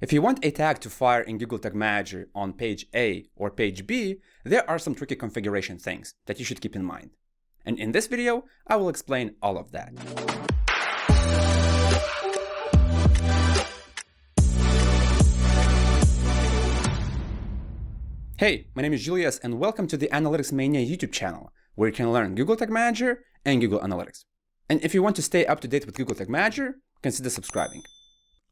If you want a tag to fire in Google Tag Manager on page A or page B, there are some tricky configuration things that you should keep in mind. And in this video, I will explain all of that. Hey, my name is Julius and welcome to the Analytics Mania YouTube channel, where you can learn Google Tag Manager and Google Analytics. And if you want to stay up to date with Google Tag Manager, consider subscribing.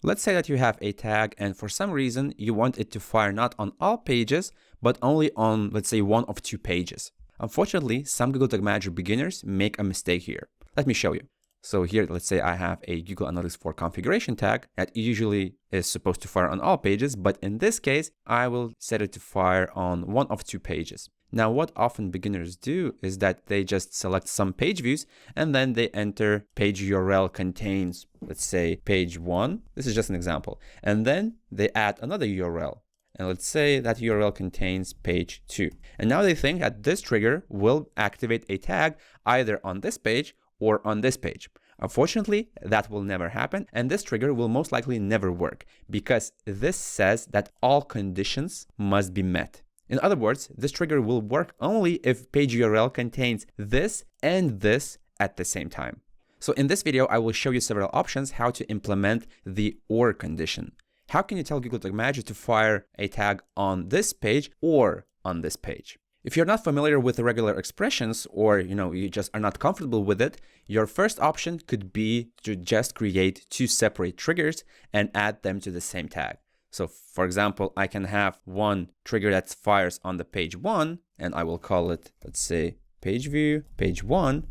Let's say that you have a tag and for some reason you want it to fire not on all pages, but only on, let's say, one of two pages. Unfortunately, some Google Tag Manager beginners make a mistake here. Let me show you. So here, let's say I have a Google Analytics 4 configuration tag that usually is supposed to fire on all pages, but in this case, I will set it to fire on one of two pages. Now, what often beginners do is that they just select some page views and then they enter page URL contains, let's say, page 1. This is just an example. And then they add another URL. And let's say that URL contains page 2. And now they think that this trigger will activate a tag either on this page or on this page. Unfortunately, that will never happen, and this trigger will most likely never work because this says that all conditions must be met. In other words, this trigger will work only if page URL contains this and this at the same time. So in this video, I will show you several options how to implement the OR condition. How can you tell Google Tag Manager to fire a tag on this page or on this page? If you're not familiar with the regular expressions or you just are not comfortable with it, your first option could be to just create two separate triggers and add them to the same tag. So for example, I can have one trigger that fires on the page 1 and I will call it, let's say, page view, page 1.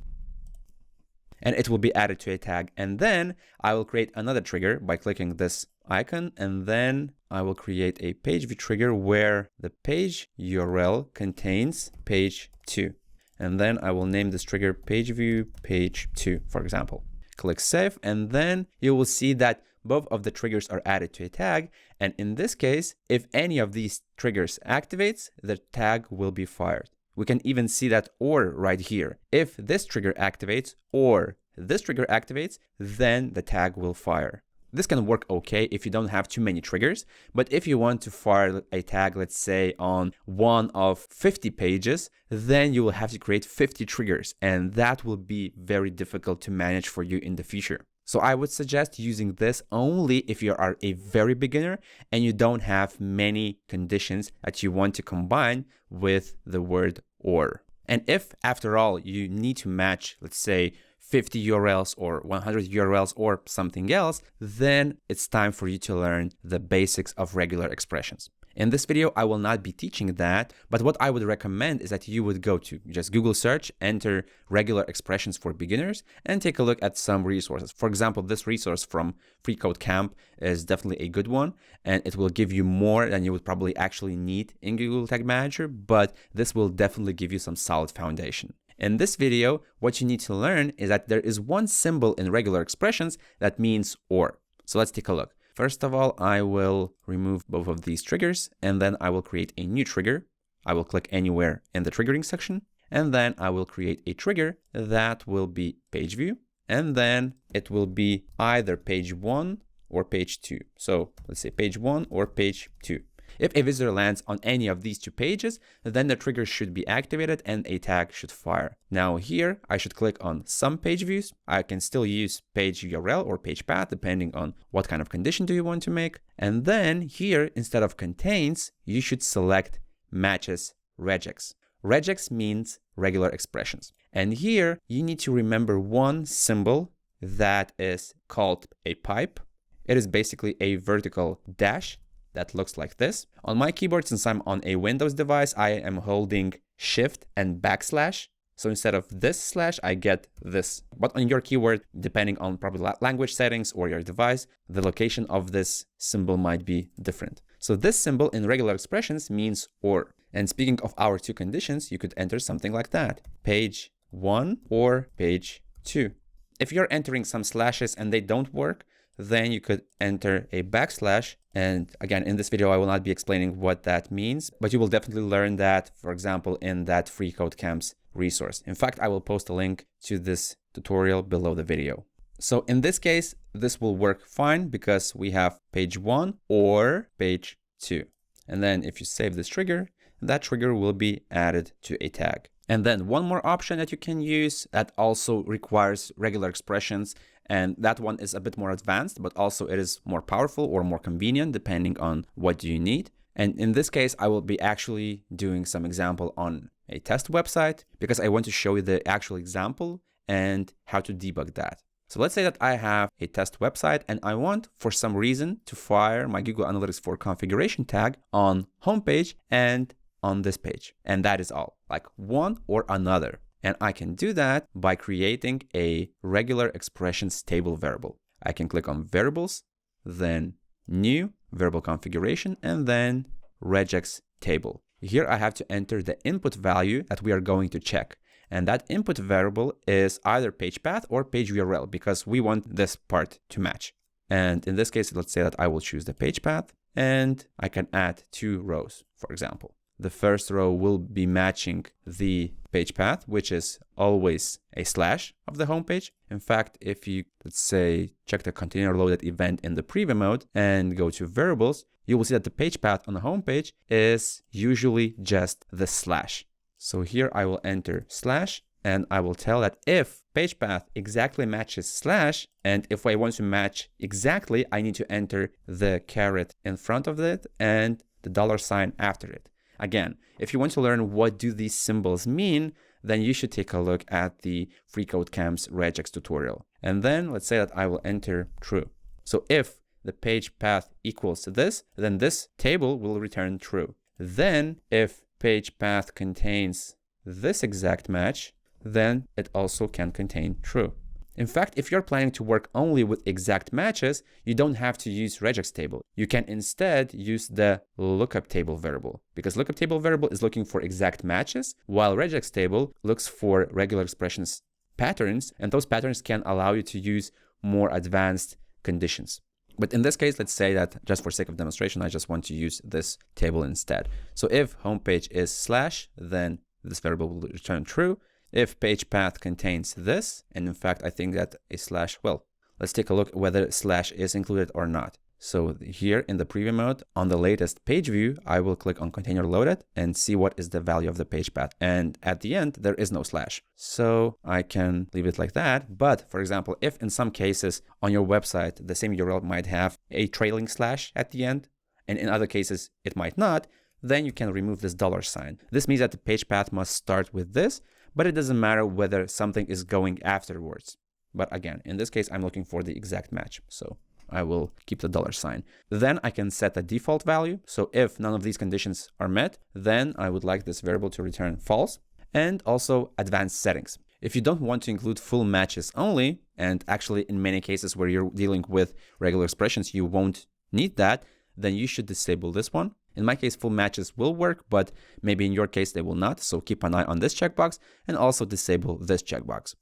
And it will be added to a tag. And then I will create another trigger by clicking this icon. And then I will create a page view trigger where the page URL contains page 2. And then I will name this trigger page view page 2, for example. Click save. And then you will see that both of the triggers are added to a tag. And in this case, if any of these triggers activates, the tag will be fired. We can even see that OR right here. If this trigger activates or this trigger activates, then the tag will fire. This can work okay if you don't have too many triggers, but if you want to fire a tag, let's say on one of 50 pages, then you will have to create 50 triggers, and that will be very difficult to manage for you in the future. So I would suggest using this only if you are a very beginner and you don't have many conditions that you want to combine with the word OR. And if after all you need to match, let's say 50 URLs or 100 URLs or something else, then it's time for you to learn the basics of regular expressions. In this video, I will not be teaching that, but what I would recommend is that you would go to just Google search, enter regular expressions for beginners, and take a look at some resources. For example, this resource from FreeCodeCamp is definitely a good one, and it will give you more than you would probably actually need in Google Tag Manager, but this will definitely give you some solid foundation. In this video, what you need to learn is that there is one symbol in regular expressions that means OR. So let's take a look. First of all, I will remove both of these triggers and then I will create a new trigger. I will click anywhere in the triggering section and then I will create a trigger that will be page view and then it will be either page 1 or page 2. So let's say page 1 or page 2. If a visitor lands on any of these two pages, then the trigger should be activated and a tag should fire. Now here, I should click on some page views. I can still use page URL or page path, depending on what kind of condition do you want to make. And then here, instead of contains, you should select matches regex. Regex means regular expressions. And here, you need to remember one symbol that is called a pipe. It is basically a vertical dash that looks like this. On my keyboard, since I'm on a Windows device, I am holding Shift and backslash. So instead of this slash, I get this. But on your keyboard, depending on probably language settings or your device, the location of this symbol might be different. So this symbol in regular expressions means OR. And speaking of our two conditions, you could enter something like that. Page 1 or page 2. If you're entering some slashes and they don't work, then you could enter a backslash. And again, in this video, I will not be explaining what that means, but you will definitely learn that, for example, in that FreeCodeCamp's resource. In fact, I will post a link to this tutorial below the video. So in this case, this will work fine because we have page 1 or page 2. And then if you save this trigger, that trigger will be added to a tag. And then one more option that you can use that also requires regular expressions, and that one is a bit more advanced, but also it is more powerful or more convenient depending on what do you need. And in this case, I will be actually doing some example on a test website because I want to show you the actual example and how to debug that. So let's say that I have a test website and I want, for some reason, to fire my Google Analytics 4 configuration tag on homepage and on this page. And that is all, like one or another. And I can do that by creating a regular expressions table variable. I can click on variables, then new variable configuration, and then regex table. Here I have to enter the input value that we are going to check. And that input variable is either page path or page URL because we want this part to match. And in this case, let's say that I will choose the page path and I can add 2 rows, for example. The first row will be matching the page path, which is always a slash of the home page. In fact, if you, let's say, check the container loaded event in the preview mode and go to variables, you will see that the page path on the home page is usually just the slash. So here I will enter slash and I will tell that if page path exactly matches slash, and if I want to match exactly, I need to enter the caret in front of it and the $sign after it. Again, if you want to learn what do these symbols mean, then you should take a look at the FreeCodeCamp's regex tutorial. And then let's say that I will enter true. So if the page path equals to this, then this table will return true. Then if page path contains this exact match, then it also can contain true. In fact, if you're planning to work only with exact matches, you don't have to use regex table. You can instead use the lookup table variable, because lookup table variable is looking for exact matches, while regex table looks for regular expressions patterns, and those patterns can allow you to use more advanced conditions. But in this case, let's say that just for sake of demonstration, I just want to use this table instead. So if homepage is slash, then this variable will return true. If page path contains this, and in fact, I think that a slash, well, let's take a look whether slash is included or not. So here in the preview mode, on the latest page view, I will click on container loaded and see what is the value of the page path. And at the end, there is no slash. So I can leave it like that. But for example, if in some cases on your website, the same URL might have a trailing slash at the end, and in other cases, it might not, then you can remove this $sign. This means that the page path must start with this, but it doesn't matter whether something is going afterwards. But again, in this case, I'm looking for the exact match. So I will keep the $sign. Then I can set a default value. So if none of these conditions are met, then I would like this variable to return false. And also advanced settings. If you don't want to include full matches only, and actually in many cases where you're dealing with regular expressions, you won't need that, then you should disable this one. In my case, full matches will work, but maybe in your case they will not. So keep an eye on this checkbox and also disable this checkbox.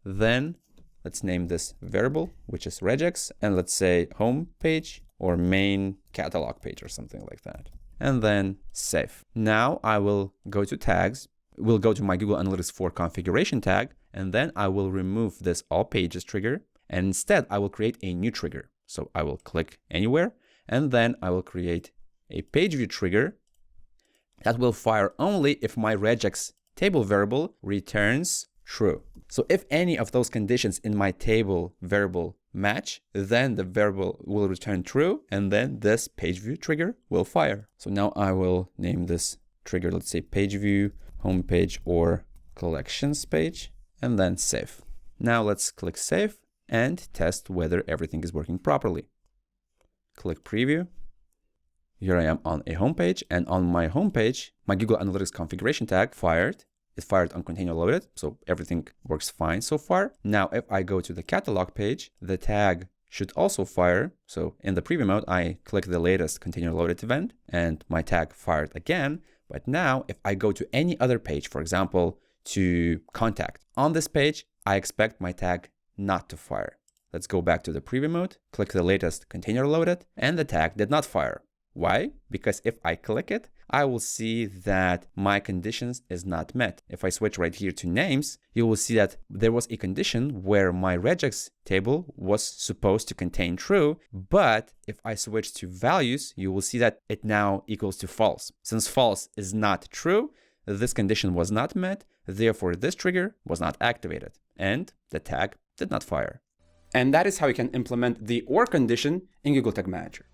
Then let's name this variable, which is regex, and let's say home page or main catalog page or something like that. And then save. Now I will go to tags. We'll go to my Google Analytics 4 configuration tag, and then I will remove this all pages trigger. And instead I will create a new trigger. So I will click anywhere, and then I will create a page view trigger that will fire only if my regex table variable returns true. So if any of those conditions in my table variable match, then the variable will return true, and then this page view trigger will fire. So now I will name this trigger, let's say page view, homepage, or collections page, and then save. Now let's click save and test whether everything is working properly. Click preview. Here I am on a homepage, and on my homepage, my Google Analytics configuration tag fired. It fired on container loaded, so everything works fine so far. Now, if I go to the catalog page, the tag should also fire. So in the preview mode, I click the latest container loaded event, and my tag fired again. But now, if I go to any other page, for example, to contact, on this page, I expect my tag not to fire. Let's go back to the preview mode, click the latest container loaded, and the tag did not fire. Why? Because if I click it, I will see that my conditions is not met. If I switch right here to names, you will see that there was a condition where my regex table was supposed to contain true, but if I switch to values, you will see that it now equals to false. Since false is not true, this condition was not met, therefore this trigger was not activated, and the tag did not fire. And that is how you can implement the OR condition in Google Tag Manager.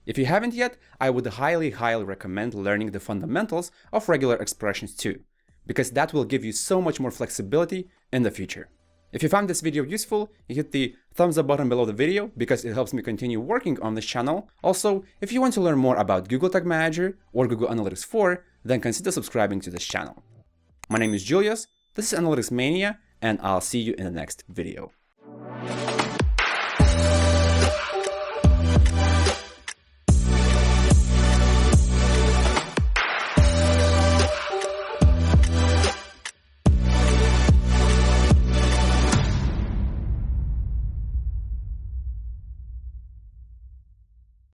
If you haven't yet, I would highly recommend learning the fundamentals of regular expressions too, because that will give you so much more flexibility in the future. If you found this video useful, you hit the thumbs up button below the video because it helps me continue working on this channel. Also, if you want to learn more about Google Tag Manager or Google Analytics 4, then consider subscribing to this channel. My name is Julius, this is Analytics Mania, and I'll see you in the next video.